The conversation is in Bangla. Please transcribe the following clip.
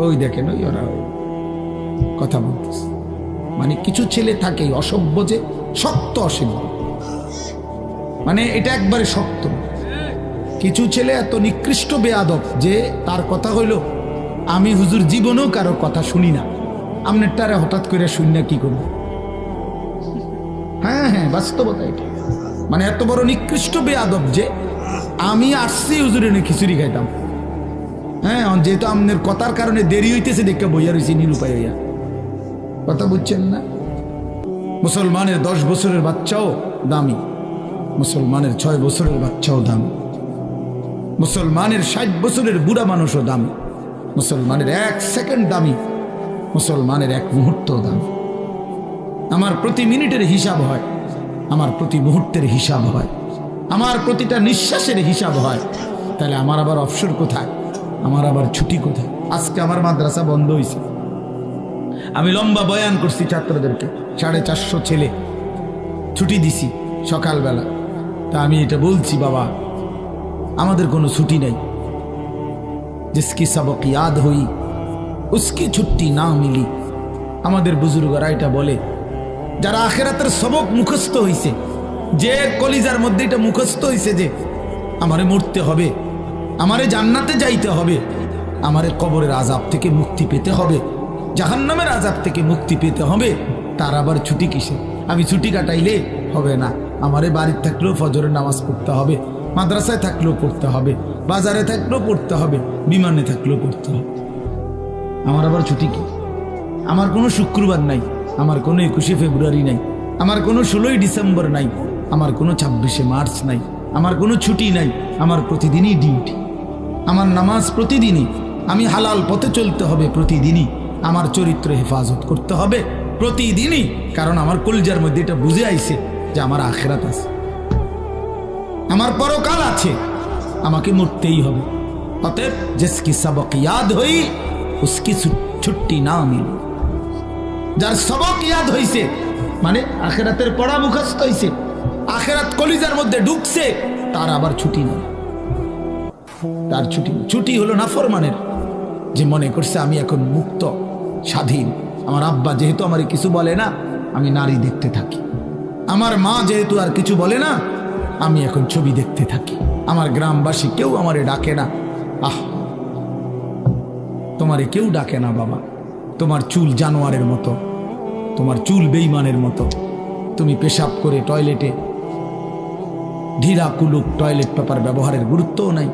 ওই দেখেন ওই ওরা কথা বলতেছে। মানে কিছু ছেলে থাকে অসভ্য, যে শক্ত অসভ্য, মানে এটা একবারে শক্ত। কিছু ছেলে এত নিকৃষ্ট বেয়াদব যে তার কথা হইল আমি হুজুর জীবনেও কারো কথা শুনি না, আপনার তারা হঠাৎ করে শুনি না কি করবো? হ্যাঁ হ্যাঁ, বাস্তবতা এটা। মানে এত বড় নিকৃষ্ট বেয়াদব যে আমি আসছি হুজুরে খিচুড়ি খাইতাম, হ্যাঁ, যেহেতু আপনার কথার কারণে দেরি হইতেছে দেখে বইয়া রয়েছি নিরুপায় হইয়া। কথা বুঝছেন না? মুসলমানের 10 বছরের বাচ্চাও দামি, মুসলমানের 6 বছরের বাচ্চাও দামি, মুসলমানের 60 বছরের বুড়া মানুষও দামি, মুসলমানের 1 সেকেন্ড দামি, মুসলমানের 1 মুহূর্ত দামি। আমার প্রতি মিনিটের হিসাব হয়, আমার প্রতি মুহূর্তের হিসাব হয়, আমার প্রতিটা নিঃশ্বাসের হিসাব হয়। তাহলে আমার আবার অবসর কোথায়? আমার আবার ছুটি কোথায়? আজকে আমার মাদ্রাসা বন্ধ হয়েছে, আমি লম্বা বয়ান করছি ছাত্রদেরকে, 450 ছেলে ছুটি দিছি সকালবেলা। তা আমি এটা বলছি, বাবা আমাদের কোনো ছুটি নাই, জিসকি সবক ইয়াদ হই উসকি ছুটি না মিলি। আমাদের বুজুর্গরা এটা বলে, যারা আখিরাতের সবক মুখস্থ হইছে, যে কলিজার মধ্যে এটা মুখস্থ হইছে যে আমারে মরতে হবে, আমারে জান্নাতে যাইতে হবে, আমারে কবরের আযাব থেকে মুক্তি পেতে হবে, জাহান্নামের আযাব থেকে মুক্তি পেতে হবে, তার আবার ছুটি কিসে? আমি ছুটি কাটাইলে হবে না, আমারে বাড়িতে থাকলেও ফজরের নামাজ পড়তে হবে, মাদ্রাসায় থাকলেও পড়তে হবে, বাজারে থাকলেও পড়তে হবে, বিমানে থাকলেও পড়তে হবে। আমার আবার ছুটি কি? আমার কোনো শুক্রবার নাই, আমার কোনো 21শে ফেব্রুয়ারি নাই, আমার কোনো 16ই ডিসেম্বর নাই, আমার কোনো 26শে মার্চ নাই, আমার কোনো ছুটি নাই। আমার প্রতিদিনই ডিউটি, আমার নামাজ প্রতিদিনই, আমি হালাল পথে চলতে হবে প্রতিদিনই, আমার চরিত্র হেফাজত করতে হবে প্রতিদিনই, কারণ আমার কলিজার মধ্যে এটা বুঝে আইছে যে আমার আখিরাত আছে, আমার পরকাল আছে, আমাকে মরতেই হবে। অতএব জিসকি সবক ইয়াদ হই উসকি ছুটি না মিলি। যার সবক ইয়াদ হইছে, মানে আখিরাতের পড়া মুখস্থ হইছে, আখিরাত কলিজার মধ্যে ঢুকছে, তার আবার ছুটি নেই, তার ছুটি হলো নাফরমানের, যে মনে করছে আমি এখন মুক্ত স্বাধীন। আমার আব্বা যেহেতু আমার কিছু বলে না, আমি নারী দেখতে থাকি, আমার মা যেহেতু আর কিছু বলে না, আমি এখন ছবি দেখতে থাকি, আমার গ্রামবাসী কেউ আমারে ডাকে না। আহ, তোমারে কেউ ডাকে না বাবা, তোমার চুল জানোয়ারের মতো, তোমার চুল বেঈমানের মতো, তুমি পেশাব করে টয়লেটে ঢিলা কুলুক টয়লেট পেপার ব্যবহারের গুরুত্বও নাই।